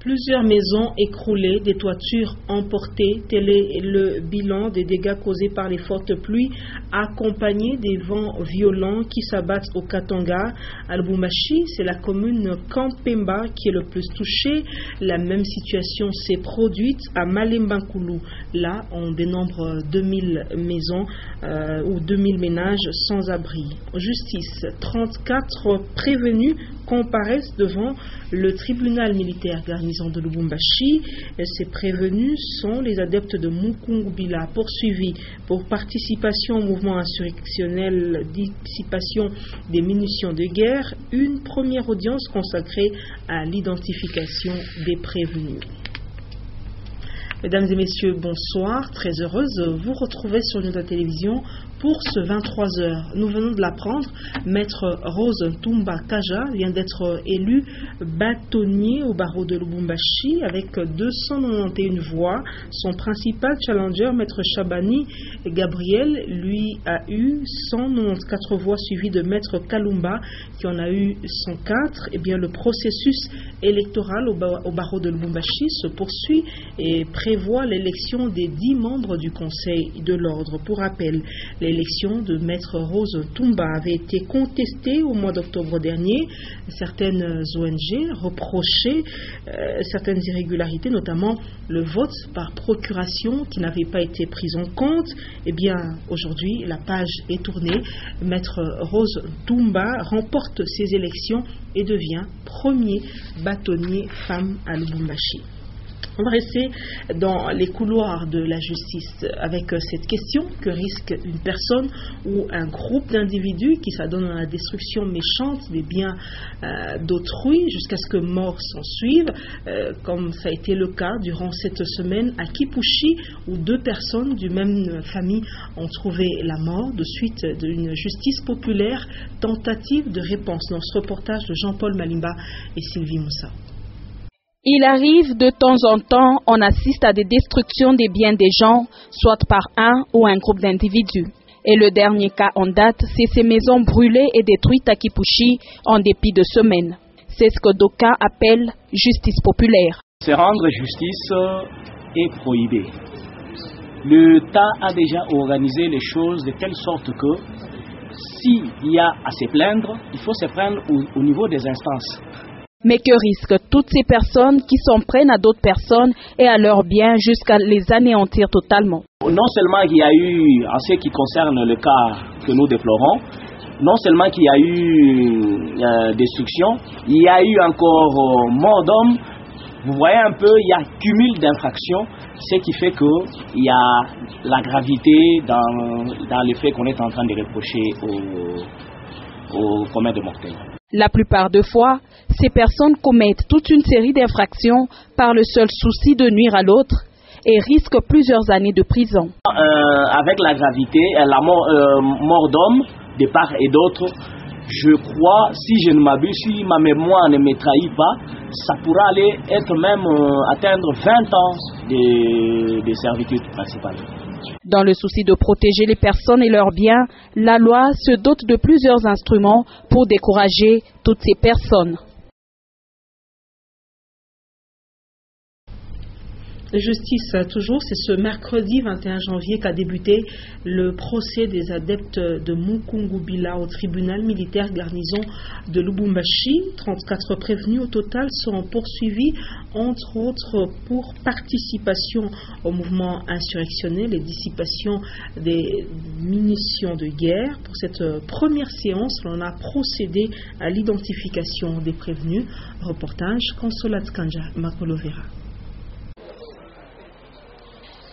Plusieurs maisons écroulées, des toitures emportées, tel est le bilan des dégâts causés par les fortes pluies, accompagnés des vents violents qui s'abattent au Katanga. À Lubumbashi, c'est la commune Kampemba qui est le plus touchée. La même situation s'est produite à Malembankulu. Là, on dénombre 2000 maisons ou 2000 ménages sans abri. Justice, 34 prévenus comparaissent devant le tribunal militaire garnison de Lubumbashi. Ces prévenus sont les adeptes de Mukungubila poursuivis pour participation au mouvement insurrectionnel, dissipation des munitions de guerre. Une première audience consacrée à l'identification des prévenus. Mesdames et messieurs, bonsoir. Très heureuse de vous retrouver sur notre télévision pour ce 23h. Nous venons de l'apprendre, Maître Rose Ntumba Kaja vient d'être élu bâtonnier au barreau de Lubumbashi avec 291 voix. Son principal challenger, Maître Chabani Gabriel, lui a eu 194 voix, suivi de Maître Kalumba qui en a eu 104. Eh bien, le processus électoral au barreau de Lubumbashi se poursuit et prévoit l'élection des 10 membres du Conseil de l'ordre. Pour rappel, l'élection de Maître Rose Ntumba avait été contestée au mois d'octobre dernier. Certaines ONG reprochaient certaines irrégularités, notamment le vote par procuration qui n'avait pas été pris en compte. Eh bien, aujourd'hui, la page est tournée. Maître Rose Ntumba remporte ces élections et devient premier bâtonnier femme à Lubumbashi. On va rester dans les couloirs de la justice avec cette question: que risque une personne ou un groupe d'individus qui s'adonnent à la destruction méchante des biens d'autrui jusqu'à ce que mort s'en suive, comme ça a été le cas durant cette semaine à Kipushi, où 2 personnes du même famille ont trouvé la mort de suite d'une justice populaire. Tentative de réponse dans ce reportage de Jean-Paul Malimba et Sylvie Moussa. Il arrive de temps en temps, on assiste à des destructions des biens des gens, soit par un ou un groupe d'individus. Et le dernier cas en date, c'est ces maisons brûlées et détruites à Kipushi en dépit de semaines. C'est ce que d'aucuns appellent justice populaire. Se rendre justice est prohibé. L'État a déjà organisé les choses de telle sorte que s'il y a à se plaindre, il faut se plaindre au niveau des instances. Mais que risquent toutes ces personnes qui s'en prennent à d'autres personnes et à leurs biens jusqu'à les anéantir totalement? Non seulement qu'il y a eu, en ce qui concerne le cas que nous déplorons, non seulement qu'il y a eu destruction, il y a eu encore mort d'homme. Vous voyez un peu, il y a cumul d'infractions, ce qui fait qu'il y a la gravité dans le fait qu'on est en train de reprocher au commun de mortels. La plupart des fois, ces personnes commettent toute une série d'infractions par le seul souci de nuire à l'autre et risquent plusieurs années de prison. Avec la gravité, la mort d'homme, de part et d'autre, je crois, si je ne m'abuse, si ma mémoire ne me trahit pas, ça pourra aller être même atteindre 20 ans de servitude principale. Dans le souci de protéger les personnes et leurs biens, la loi se dote de plusieurs instruments pour décourager toutes ces personnes. Justice, toujours, c'est ce mercredi 21 janvier qu'a débuté le procès des adeptes de Mukungubila au tribunal militaire garnison de Lubumbashi. 34 prévenus au total sont poursuivis, entre autres pour participation au mouvement insurrectionnel et dissipation des munitions de guerre. Pour cette première séance, on a procédé à l'identification des prévenus. Reportage Consolat Kanja Makolovera.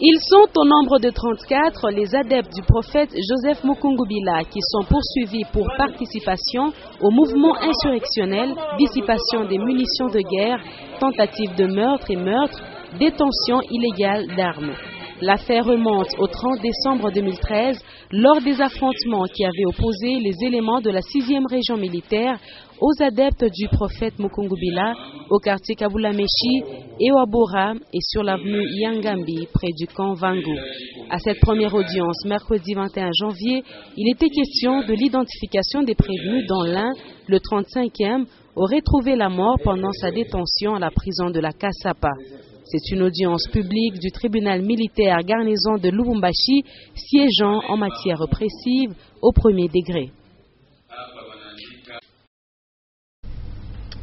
Ils sont au nombre de 34, les adeptes du prophète Joseph Mukungubila, qui sont poursuivis pour participation au mouvement insurrectionnel, dissipation des munitions de guerre, tentative de meurtre et meurtre, détention illégale d'armes. L'affaire remonte au 30 décembre 2013, lors des affrontements qui avaient opposé les éléments de la 6e région militaire aux adeptes du prophète Mukungubila au quartier Kabulameshi et au Abora et sur l'avenue Yangambi près du camp Vangu. À cette première audience, mercredi 21 janvier, il était question de l'identification des prévenus dans l'un, le 35e, aurait trouvé la mort pendant sa détention à la prison de la Kasapa. C'est une audience publique du tribunal militaire garnison de Lubumbashi siégeant en matière répressive au premier degré.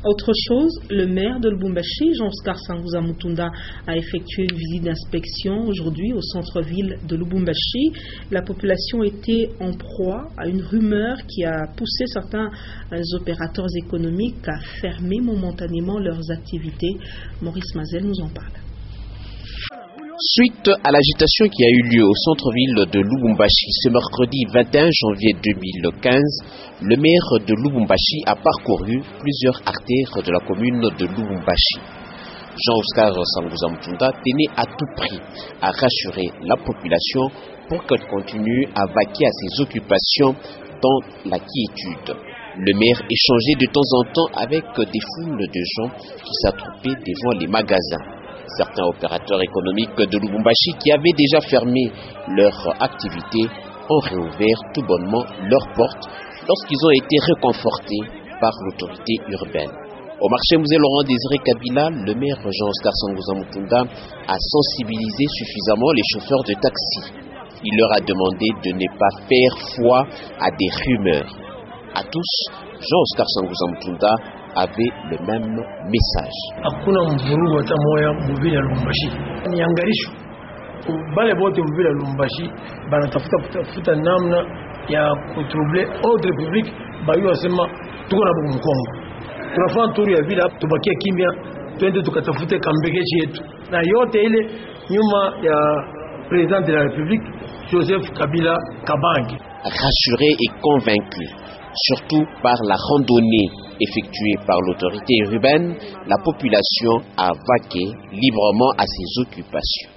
Autre chose, le maire de Lubumbashi, Jean-Oscar Sanguza Mutunda, a effectué une visite d'inspection aujourd'hui au centre-ville de Lubumbashi. La population était en proie à une rumeur qui a poussé certains opérateurs économiques à fermer momentanément leurs activités. Maurice Mazel nous en parle. Suite à l'agitation qui a eu lieu au centre-ville de Lubumbashi ce mercredi 21 janvier 2015, le maire de Lubumbashi a parcouru plusieurs artères de la commune de Lubumbashi. Jean-Oscar Sanguza Mutunda tenait à tout prix à rassurer la population pour qu'elle continue à vaquer à ses occupations dans la quiétude. Le maire échangeait de temps en temps avec des foules de gens qui s'attroupaient devant les magasins. Certains opérateurs économiques de Lubumbashi qui avaient déjà fermé leur activité ont réouvert tout bonnement leurs portes lorsqu'ils ont été réconfortés par l'autorité urbaine. Au marché musée Laurent Désiré Kabila, le maire Jean-Oscar Sanguza Mutunda a sensibilisé suffisamment les chauffeurs de taxi. Il leur a demandé de ne pas faire foi à des rumeurs. À tous, Jean-Oscar Sanguza Mutunda avait le même message. Hakuna mvurugo hata moya mvile Lubumbashi. Niangarisho. Bale bote mvile Lubumbashi banatafuta namna ya kutroubler ordre public bayo asema tuko na mkongo. Tunafanya turu ya vile tubakie kimya twende tukatafute kambekechi yetu. Na yote ile nyuma ya président de la République Joseph Kabila Kabange. Rassuré et convaincu, surtout par la randonnée effectuée par l'autorité urbaine, la population a vaqué librement à ses occupations.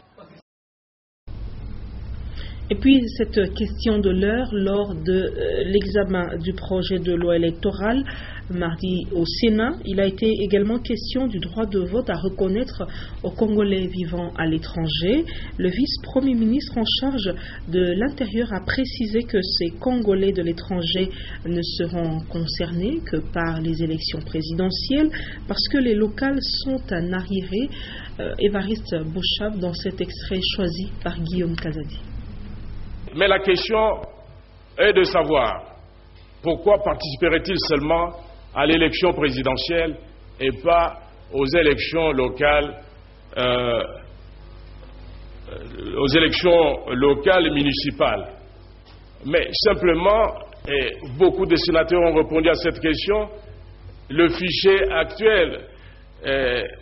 Et puis cette question de l'heure lors de l'examen du projet de loi électorale mardi au Sénat, il a été également question du droit de vote à reconnaître aux Congolais vivant à l'étranger. Le vice-premier ministre en charge de l'Intérieur a précisé que ces Congolais de l'étranger ne seront concernés que par les élections présidentielles parce que les locales sont un arriéré. Évariste Bouchab dans cet extrait choisi par Guillaume Kazadi. Mais la question est de savoir pourquoi participerait-il seulement à l'élection présidentielle et pas aux élections locales, et municipales. Mais simplement, et beaucoup de sénateurs ont répondu à cette question, le fichier actuel,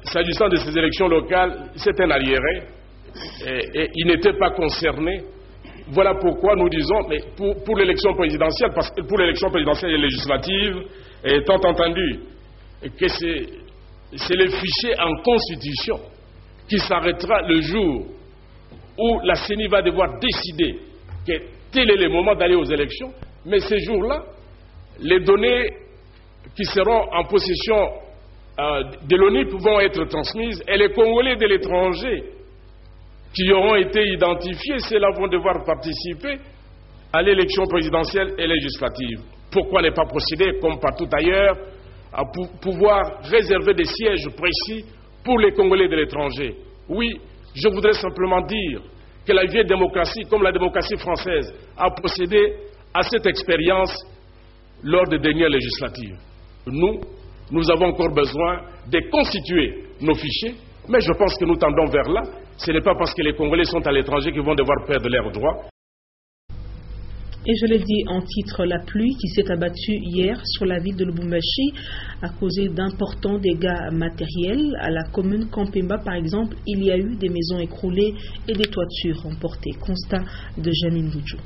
s'agissant de ces élections locales, c'est un arriéré et il n'était pas concerné. Voilà pourquoi nous disons, mais pour l'élection présidentielle, parce que pour l'élection présidentielle et législative, étant entendu que c'est le fichier en constitution qui s'arrêtera le jour où la CENI va devoir décider que tel est le moment d'aller aux élections, mais ces jours-là, les données qui seront en possession de l'ONIP vont être transmises et les Congolais de l'étranger qui auront été identifiés, ceux-là vont devoir participer à l'élection présidentielle et législative. Pourquoi ne pas procéder, comme partout ailleurs, à pouvoir réserver des sièges précis pour les Congolais de l'étranger? Oui, je voudrais simplement dire que la vieille démocratie, comme la démocratie française, a procédé à cette expérience lors des dernières législatives. Nous avons encore besoin de constituer nos fichiers, mais je pense que nous tendons vers là. Ce n'est pas parce que les Congolais sont à l'étranger qu'ils vont devoir perdre leurs droits. Et je l'ai dit en titre, la pluie qui s'est abattue hier sur la ville de Lubumbashi a causé d'importants dégâts matériels. À la commune Kampemba, par exemple, il y a eu des maisons écroulées et des toitures emportées. Constat de Janine Boudjou.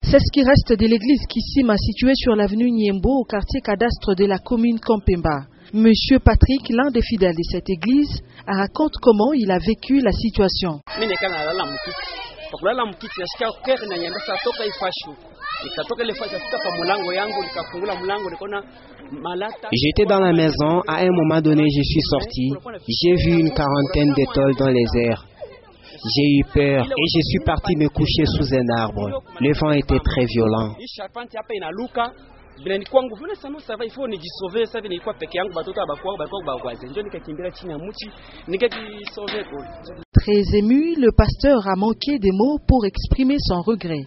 C'est ce qui reste de l'église Kissima située sur l'avenue Niembo au quartier cadastre de la commune Kampemba. Monsieur Patrick, l'un des fidèles de cette église, raconte comment il a vécu la situation. J'étais dans la maison, à un moment donné je suis sorti, j'ai vu une quarantaine d'étoiles dans les airs. J'ai eu peur et je suis parti me coucher sous un arbre. Le vent était très violent. Bila kwangu vile sana sava ifo nijisove sasa nilikuwa peke yangu batoto abakuwa bakwaze ndio nikakimbia chini ya mti nikajisove kwa. Très ému, le pasteur a manqué des mots pour exprimer son regret.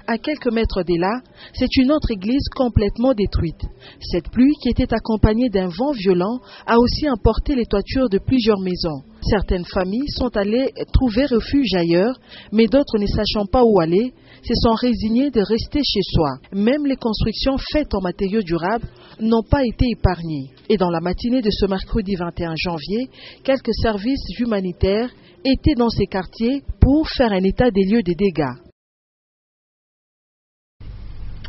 À quelques mètres de là, c'est une autre église complètement détruite. Cette pluie, qui était accompagnée d'un vent violent, a aussi emporté les toitures de plusieurs maisons. Certaines familles sont allées trouver refuge ailleurs, mais d'autres, ne sachant pas où aller, se sont résignées de rester chez soi. Même les constructions faites en matériaux durables n'ont pas été épargnées. Et dans la matinée de ce mercredi 21 janvier, quelques services humanitaires étaient dans ces quartiers pour faire un état des lieux des dégâts.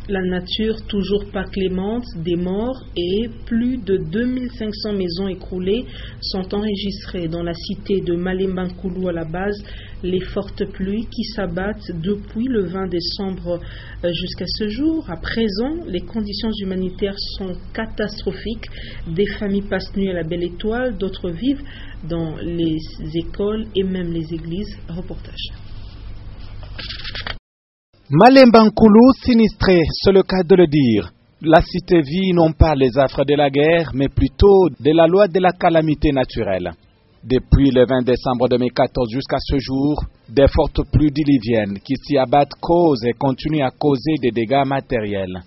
La nature toujours pas clémente, des morts et plus de 2500 maisons écroulées sont enregistrées dans la cité de Malembankoulou à la base. Les fortes pluies qui s'abattent depuis le 20 décembre jusqu'à ce jour. À présent, les conditions humanitaires sont catastrophiques. Des familles passent nuit à la Belle Étoile, d'autres vivent dans les écoles et même les églises. Reportage. Malembankoulou sinistré, c'est le cas de le dire. La cité vit non pas les affres de la guerre, mais plutôt de la loi de la calamité naturelle. Depuis le 20 décembre 2014 jusqu'à ce jour, des fortes pluies diluviennes qui s'y abattent causent et continuent à causer des dégâts matériels.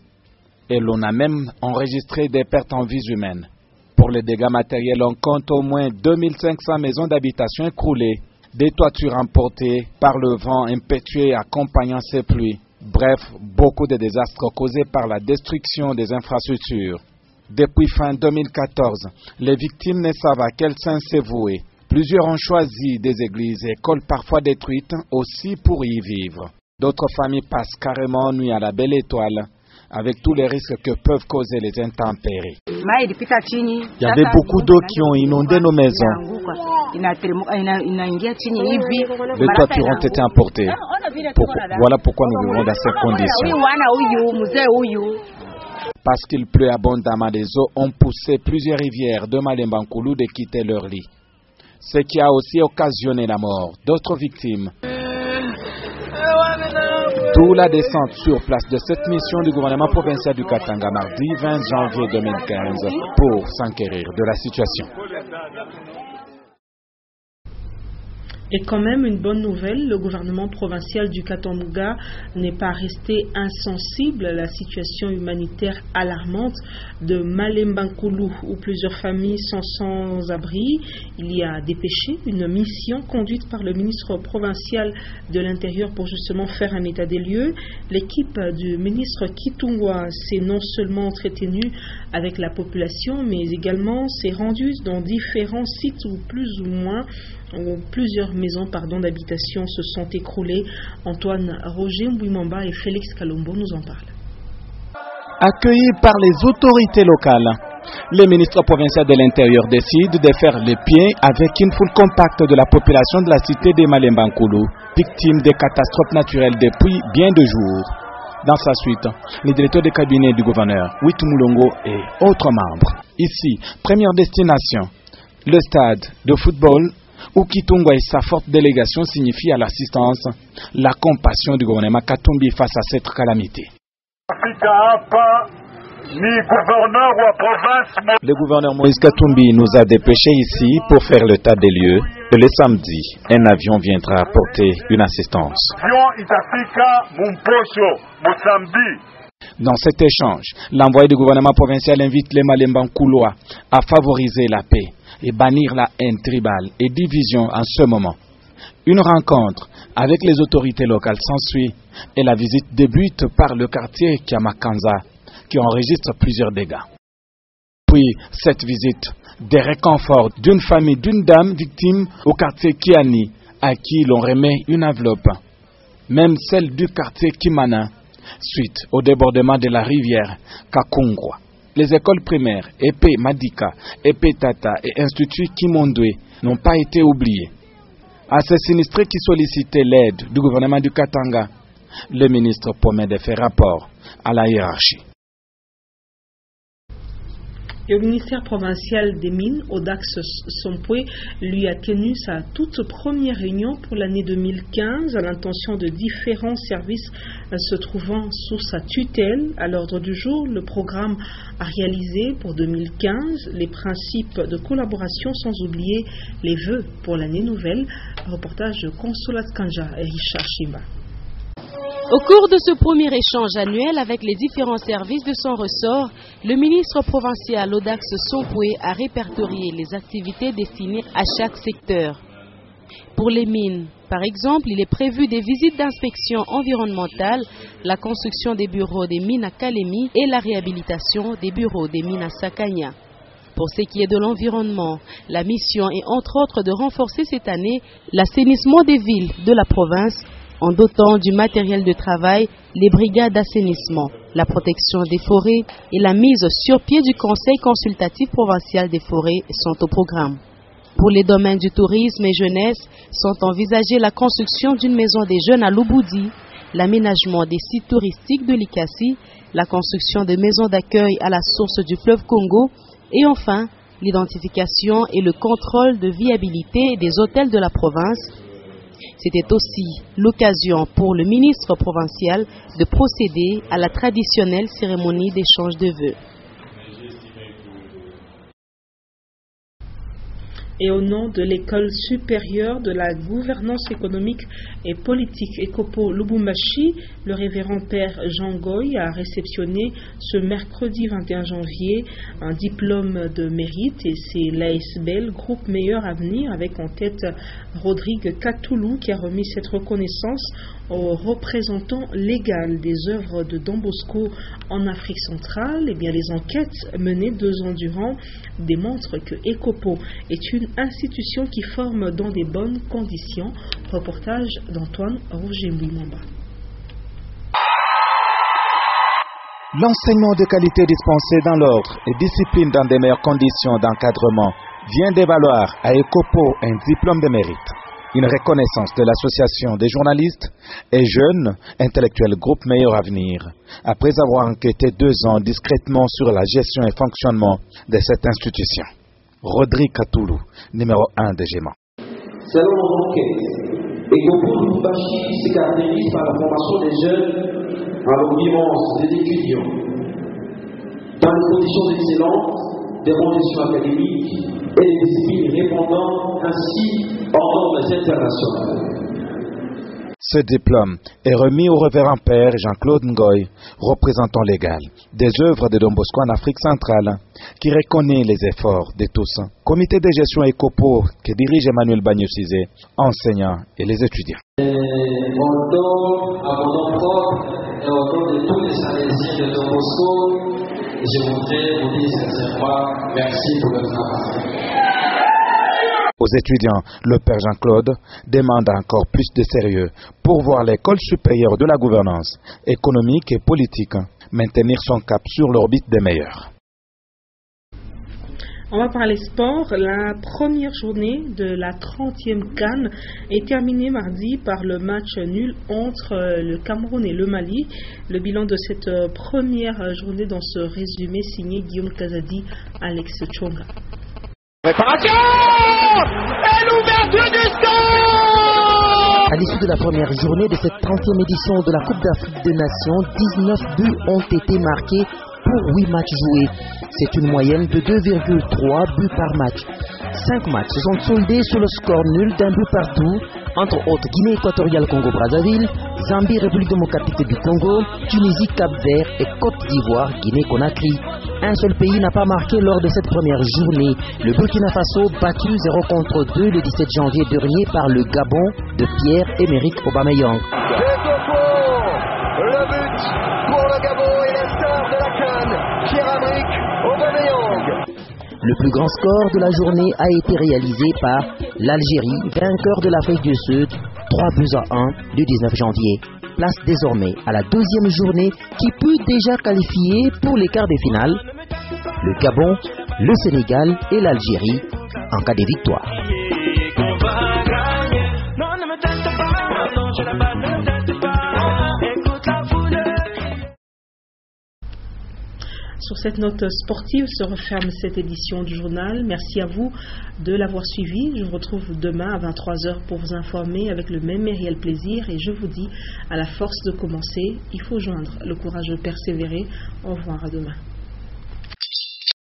Et l'on a même enregistré des pertes en vies humaines. Pour les dégâts matériels, on compte au moins 2500 maisons d'habitation écroulées, des toitures emportées par le vent impétueux accompagnant ces pluies. Bref, beaucoup de désastres causés par la destruction des infrastructures. Depuis fin 2014, les victimes ne savent à quel sens se vouer. Plusieurs ont choisi des églises et écoles parfois détruites aussi pour y vivre. D'autres familles passent carrément nuit à la Belle Étoile, avec tous les risques que peuvent causer les intempéries. Il y avait beaucoup d'eau qui ont inondé nos maisons. Les toitures ont été emportées. Voilà pourquoi nous vivons dans ces conditions. Parce qu'il pleut abondamment, les eaux ont poussé plusieurs rivières de Malembankoulou de quitter leur lit. Ce qui a aussi occasionné la mort d'autres victimes. D'où la descente sur place de cette mission du gouvernement provincial du Katanga mardi 20 janvier 2015 pour s'enquérir de la situation. Et quand même une bonne nouvelle, le gouvernement provincial du Katanga n'est pas resté insensible à la situation humanitaire alarmante de Malembankoulou où plusieurs familles sont sans abri. Il y a dépêché une mission conduite par le ministre provincial de l'Intérieur pour justement faire un état des lieux. L'équipe du ministre Kitungwa s'est non seulement entretenue avec la population mais également s'est rendue dans différents sites où plus ou moins plusieurs maisons d'habitation se sont écroulées. Antoine Roger Mbouimamba et Félix Kalombo nous en parlent. Accueillis par les autorités locales, le ministre provincial de l'Intérieur décide de faire le pied avec une foule compacte de la population de la cité de Malembankoulou, victime des catastrophes naturelles depuis bien de jours. Dans sa suite, le directeur de cabinet du gouverneur, Witt Moulongo et autres membres. Ici, première destination, le stade de football où Kitungwa et sa forte délégation signifient à l'assistance la compassion du gouvernement Katumbi face à cette calamité. Le gouverneur Moïse Katumbi nous a dépêchés ici pour faire l'état des lieux. Et le samedi, un avion viendra apporter une assistance. Dans cet échange, l'envoyé du gouvernement provincial invite les Malembankoulois à favoriser la paix et bannir la haine tribale et division en ce moment. Une rencontre avec les autorités locales s'ensuit et la visite débute par le quartier Kiamakanza qui enregistre plusieurs dégâts. Puis cette visite, des réconforts d'une famille d'une dame victime au quartier Kiani à qui l'on remet une enveloppe. Même celle du quartier Kimana suite au débordement de la rivière Kakungwa. Les écoles primaires Epé Madika, Epé Tata et Institut Kimondwe n'ont pas été oubliés. À ces sinistrés qui sollicitaient l'aide du gouvernement du Katanga, le ministre promet de faire rapport à la hiérarchie. Et au ministère provincial des Mines, Audax Sompoué lui a tenu sa toute première réunion pour l'année 2015 à l'intention de différents services se trouvant sous sa tutelle. À l'ordre du jour, le programme à réaliser pour 2015, les principes de collaboration sans oublier les vœux pour l'année nouvelle. Reportage de Consolat Kanja et Richard Shima. Au cours de ce premier échange annuel avec les différents services de son ressort, le ministre provincial Audax Sompoué a répertorié les activités destinées à chaque secteur. Pour les mines, par exemple, il est prévu des visites d'inspection environnementale, la construction des bureaux des mines à Kalemi et la réhabilitation des bureaux des mines à Sakanya. Pour ce qui est de l'environnement, la mission est entre autres de renforcer cette année l'assainissement des villes de la province en dotant du matériel de travail les brigades d'assainissement, la protection des forêts et la mise sur pied du Conseil consultatif provincial des forêts sont au programme. Pour les domaines du tourisme et jeunesse, sont envisagées la construction d'une maison des jeunes à Louboudi, l'aménagement des sites touristiques de l'Ikassi, la construction de maisons d'accueil à la source du fleuve Congo et enfin l'identification et le contrôle de viabilité des hôtels de la province. C'était aussi l'occasion pour le ministre provincial de procéder à la traditionnelle cérémonie d'échange de vœux. Et au nom de l'École supérieure de la gouvernance économique et politique ECOPO Lubumbashi, le révérend père Jean Goy a réceptionné ce mercredi 21 janvier un diplôme de mérite et c'est l'ASBL Groupe Meilleur Avenir avec en tête Rodrigue Katoulou qui a remis cette reconnaissance au représentant légal des œuvres de Don Bosco en Afrique centrale. Eh bien, les enquêtes menées 2 ans durant démontrent que ECOPO est une institution qui forme dans des bonnes conditions. Reportage d'Antoine Roger-Mbouimamba. L'enseignement de qualité dispensé dans l'ordre et discipline dans des meilleures conditions d'encadrement vient d'évaloir à ECOPO un diplôme de mérite. Une reconnaissance de l'association des journalistes et jeunes intellectuels Groupe Meilleur Avenir, après avoir enquêté 2 ans discrètement sur la gestion et fonctionnement de cette institution. Rodrigue Katoulou, numéro 1 de GEMA. Selon mon enquête, ECOPO Lubumbashi se caractérise par la formation des jeunes à l'occurrence des étudiants dans des conditions excellentes, des conditions académiques et des disciplines répondant ainsi aux normes internationales. Ce diplôme est remis au révérend père Jean-Claude Ngoy, représentant légal des œuvres de Don Bosco en Afrique centrale, qui reconnaît les efforts de tous. Comité de gestion ECOPO que dirige Emmanuel Bagnosizé, enseignants et les étudiants. Au nom, à mon nom propre et au nom de tous les Salésiens de Don Bosco, je voudrais vous dire sincèrement merci pour le travail. Aux étudiants, le père Jean-Claude demande encore plus de sérieux pour voir l'école supérieure de la gouvernance économique et politique maintenir son cap sur l'orbite des meilleurs. On va parler sport. La première journée de la 30e CAN est terminée mardi par le match nul entre le Cameroun et le Mali. Le bilan de cette première journée dans ce résumé signé Guillaume Kazadi, Alex Chonga. Préparation et l'ouverture du score. À l'issue de la première journée de cette 30e édition de la Coupe d'Afrique des Nations, 19 buts ont été marqués pour 8 matchs joués. C'est une moyenne de 2,3 buts par match. 5 matchs se sont soldés sur le score nul d'un but partout, entre autres Guinée équatoriale Congo-Brazzaville, Zambie, République démocratique du Congo, Tunisie, Cap-Vert et Côte d'Ivoire, Guinée-Conakry. Un seul pays n'a pas marqué lors de cette première journée. Le Burkina Faso battu 0 contre 2 le 17 janvier dernier par le Gabon de Pierre-Emerick Aubameyang. Le but pour le Gabon et la star de la CAN, Pierre-Emerick Aubameyang. Le plus grand score de la journée a été réalisé par l'Algérie, vainqueur de l'Afrique du Sud, 3-1 le 19 janvier. Place désormais à la 2e journée qui peut déjà qualifier pour les quarts de finale le Gabon, le Sénégal et l'Algérie en cas de victoire. Sur Sur cette note sportive se referme cette édition du journal. Merci à vous de l'avoir suivi. Je vous retrouve demain à 23h pour vous informer avec le même et réel plaisir. Et je vous dis, à la force de commencer, il faut joindre le courage de persévérer. Au revoir, à demain.